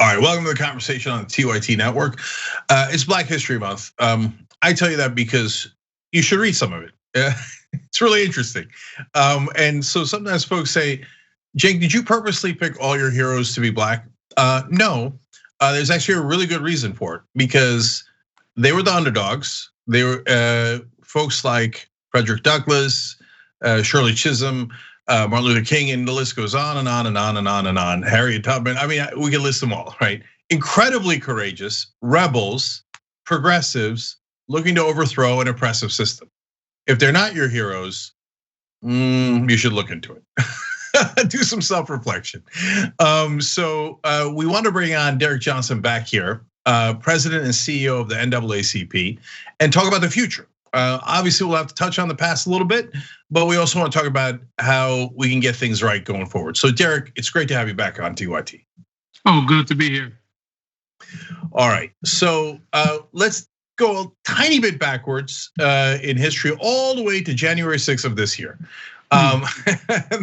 All right, welcome to the conversation on the TYT network. It's Black History Month. I tell you that because you should read some of it. It's really interesting. And so sometimes folks say, Cenk, did you purposely pick all your heroes to be Black? No, there's actually a really good reason for it, because they were the underdogs. They were folks like Frederick Douglass, Shirley Chisholm, Martin Luther King, and the list goes on and on and on and on and on. Harriet Tubman, I mean, we can list them all, right? Incredibly courageous, rebels, progressives, looking to overthrow an oppressive system. If they're not your heroes, you should look into it. Do some self-reflection. So we want to bring on Derek Johnson back here, president and CEO of the NAACP, and talk about the future. Obviously, we'll have to touch on the past a little bit, but we also want to talk about how we can get things right going forward. So, Derek, it's great to have you back on TYT. Oh, good to be here. All right, so let's go a tiny bit backwards in history, all the way to January 6th of this year. And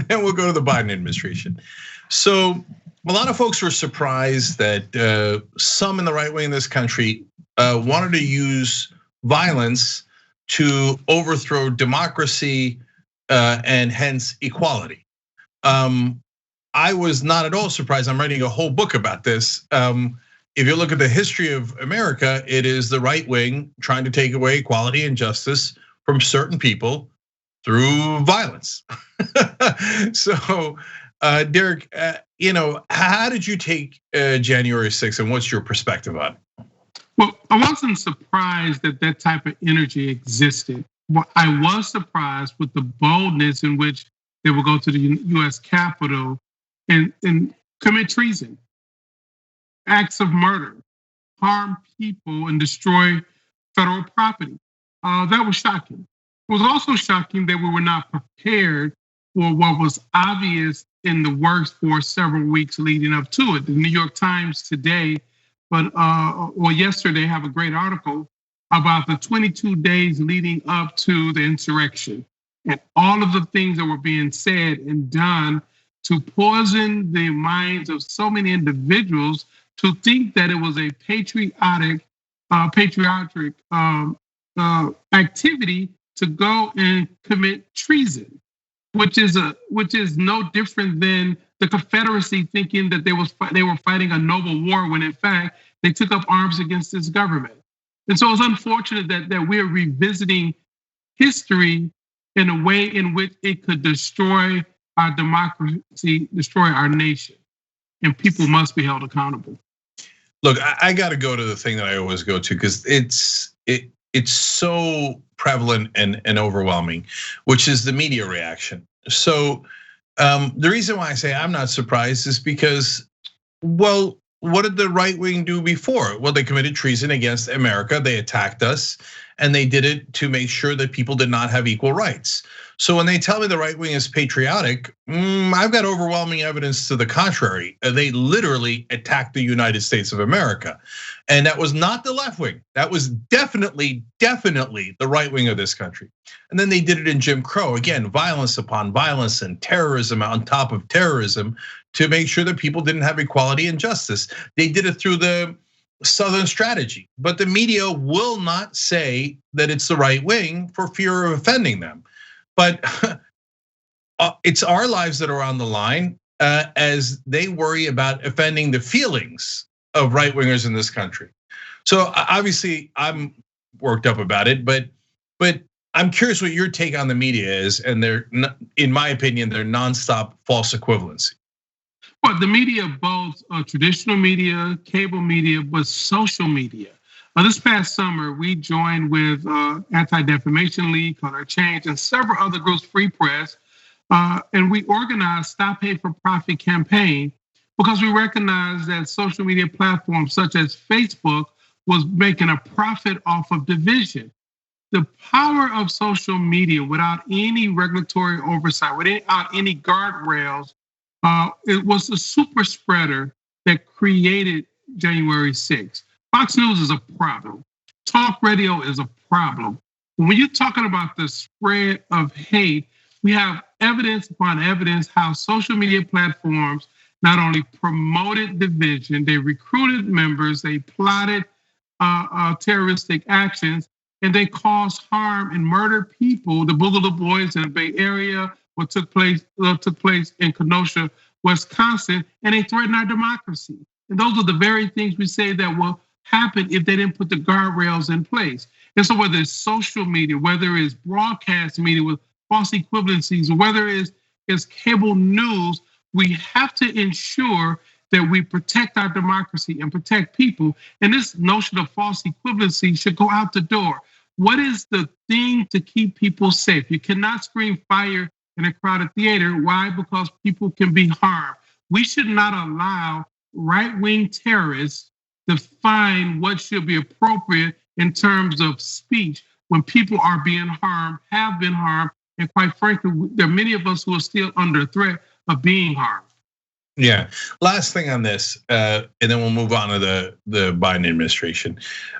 then we'll go to the Biden administration. So a lot of folks were surprised that some in the right wing in this country wanted to use violence to overthrow democracy and hence equality. I was not at all surprised. I'm writing a whole book about this. If you look at the history of America, it is the right wing trying to take away equality and justice from certain people through violence. So, Derek, how did you take January 6th, and what's your perspective on it? Well, I wasn't surprised that that type of energy existed. Well, I was surprised with the boldness in which they would go to the US Capitol and commit treason, acts of murder, harm people, and destroy federal property. That was shocking. It was also shocking that we were not prepared for what was obvious in the works for several weeks leading up to it. The New York Times today, yesterday, have a great article about the 22 days leading up to the insurrection and all of the things that were being said and done to poison the minds of so many individuals to think that it was a patriotic activity to go and commit treason, which is no different than the Confederacy thinking that they were fighting a noble war when in fact they took up arms against this government. And so it's unfortunate that we're revisiting history in a way in which it could destroy our democracy, destroy our nation, and people must be held accountable. Look, I got to go to the thing that I always go to because it's so prevalent and overwhelming, which is the media reaction. So the reason why I say I'm not surprised is because, well, what did the right wing do before? Well, they committed treason against America. They attacked us, and they did it to make sure that people did not have equal rights. So when they tell me the right wing is patriotic, I've got overwhelming evidence to the contrary. They literally attacked the United States of America. And that was not the left wing. That was definitely the right wing of this country. And then they did it in Jim Crow. Again, violence upon violence and terrorism on top of terrorism to make sure that people didn't have equality and justice. They did it through the Southern strategy, but the media will not say that it's the right wing for fear of offending them. But it's our lives that are on the line as they worry about offending the feelings of right wingers in this country. So obviously I'm worked up about it, but I'm curious what your take on the media is, and in my opinion, they're nonstop false equivalency. Well, the media, both traditional media, cable media, but social media. This past summer, we joined with Anti-Defamation League, Color Change, and several other groups, Free Press, and we organized Stop Hate for Profit campaign because we recognized that social media platforms such as Facebook was making a profit off of division. The power of social media without any regulatory oversight, without any guardrails, it was the super spreader that created January 6th. Fox News is a problem. Talk radio is a problem. When you're talking about the spread of hate, we have evidence upon evidence how social media platforms not only promoted division, they recruited members, they plotted terroristic actions, and they caused harm and murdered people. The Boogaloo Boys in the Bay Area, what took place in Kenosha, Wisconsin, and they threatened our democracy. And those are the very things we say that will happen if they didn't put the guardrails in place. And so whether it's social media, whether it's broadcast media with false equivalencies, or whether it's cable news, we have to ensure that we protect our democracy and protect people. And this notion of false equivalency should go out the door. What is the thing to keep people safe? You cannot scream fire in a crowded theater. Why? Because people can be harmed. We should not allow right-wing terrorists define what should be appropriate in terms of speech when people are being harmed, have been harmed, and quite frankly, there are many of us who are still under threat of being harmed. Yeah. Last thing on this, and then we'll move on to the Biden administration.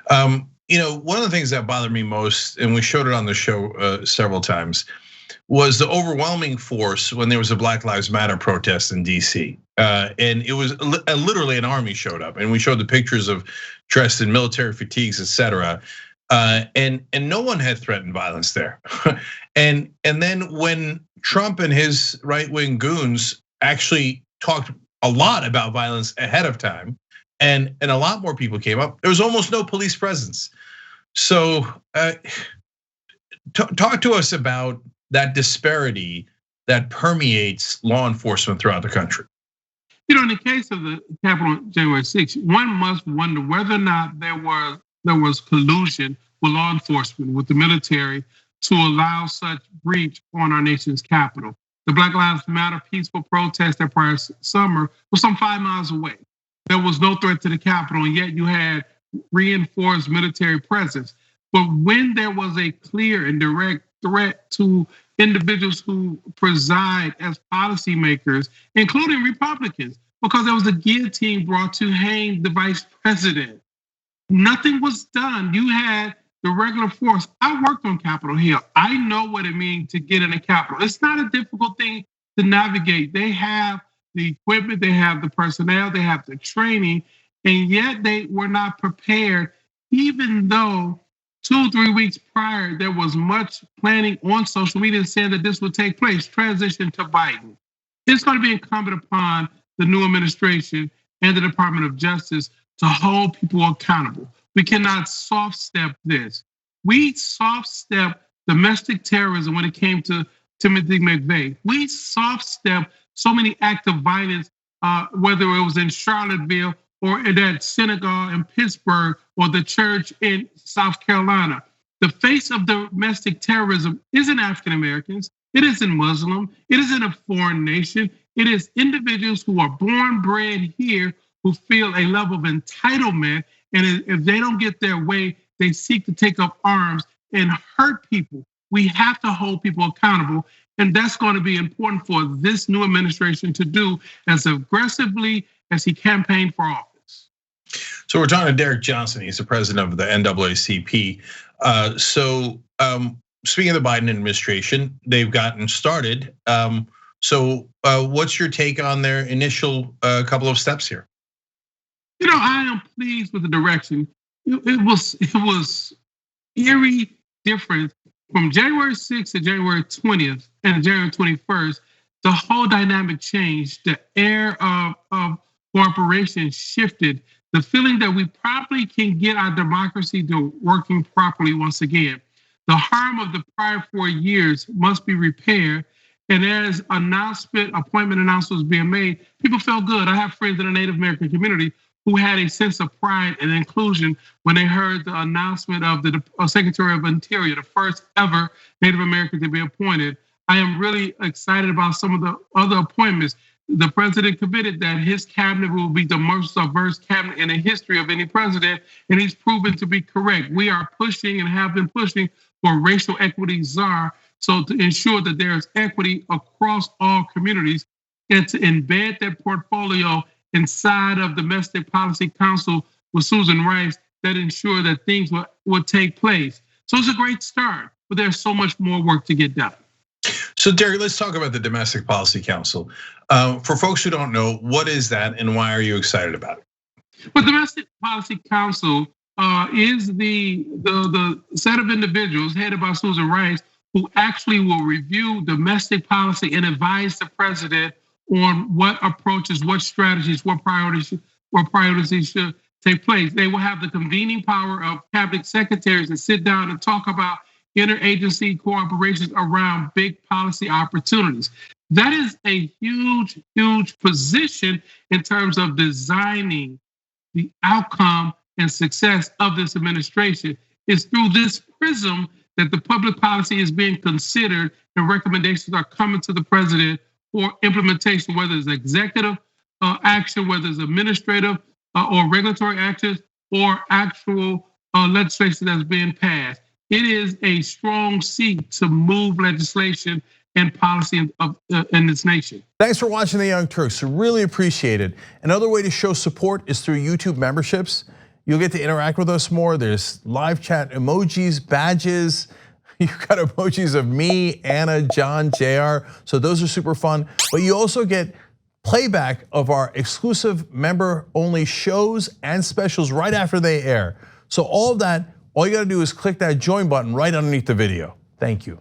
One of the things that bothered me most, and we showed it on the show several times, was the overwhelming force when there was a Black Lives Matter protest in DC. And it was literally an army showed up, and we showed the pictures of dressed in military fatigues, et cetera. And no one had threatened violence there. And then when Trump and his right-wing goons actually talked a lot about violence ahead of time, and a lot more people came up, there was almost no police presence. So talk to us about that disparity that permeates law enforcement throughout the country. In the case of the Capitol on January 6th, one must wonder whether or not there was collusion with law enforcement, with the military, to allow such breach on our nation's capital. The Black Lives Matter peaceful protest that prior summer was some 5 miles away. There was no threat to the Capitol, and yet you had reinforced military presence. But when there was a clear and direct threat to individuals who preside as policymakers, including Republicans, because there was a guillotine brought to hang the vice president, nothing was done. You had the regular force. I worked on Capitol Hill. I know what it means to get in the Capitol. It's not a difficult thing to navigate. They have the equipment, they have the personnel, they have the training, and yet they were not prepared, even though 2-3 weeks prior, there was much planning on social media saying that this would take place, transition to Biden. It's going to be incumbent upon the new administration and the Department of Justice to hold people accountable. We cannot soft step this. We soft step domestic terrorism when it came to Timothy McVeigh. We soft step so many acts of violence, whether it was in Charlottesville or in that synagogue in Pittsburgh or the church in South Carolina. The face of domestic terrorism isn't African Americans. It isn't Muslim. It isn't a foreign nation. It is individuals who are born, bred here, who feel a level of entitlement. And if they don't get their way, they seek to take up arms and hurt people. We have to hold people accountable. And that's going to be important for this new administration to do as aggressively as he campaigned for office. So we're talking to Derek Johnson. He's the president of the NAACP. Speaking of the Biden administration, they've gotten started. So what's your take on their initial couple of steps here? I am pleased with the direction. It was eerie different from January 6th to January 20th and January 21st. The whole dynamic changed. The air of cooperation shifted. The feeling that we probably can get our democracy to working properly once again. The harm of the prior 4 years must be repaired. And as appointment announcements being made, people felt good. I have friends in the Native American community who had a sense of pride and inclusion when they heard the announcement of the Secretary of Interior, the first ever Native American to be appointed. I am really excited about some of the other appointments. The president committed that his cabinet will be the most diverse cabinet in the history of any president, and he's proven to be correct. We are pushing and have been pushing for racial equity czar, so to ensure that there is equity across all communities, and to embed that portfolio inside of Domestic Policy Council with Susan Rice that ensure that things will take place. So it's a great start, but there's so much more work to get done. So Derry, let's talk about the Domestic Policy Council. For folks who don't know, what is that and why are you excited about it? Well, Domestic Policy Council is the set of individuals headed by Susan Rice who actually will review domestic policy and advise the president on what approaches, what strategies, what priorities should take place. They will have the convening power of cabinet secretaries to sit down and talk about interagency cooperations around big policy opportunities. That is a huge, huge position in terms of designing the outcome and success of this administration. It's through this prism that the public policy is being considered and recommendations are coming to the president for implementation, whether it's executive action, whether it's administrative or regulatory actions, or actual legislation that's being passed. It is a strong seat to move legislation and policy in this nation. Thanks for watching The Young Turks. We really appreciate it. Another way to show support is through YouTube memberships. You'll get to interact with us more. There's live chat emojis, badges. You've got emojis of me, Anna, John, JR. So those are super fun. But you also get playback of our exclusive member-only shows and specials right after they air. So all of that, all you gotta do is click that join button right underneath the video. Thank you.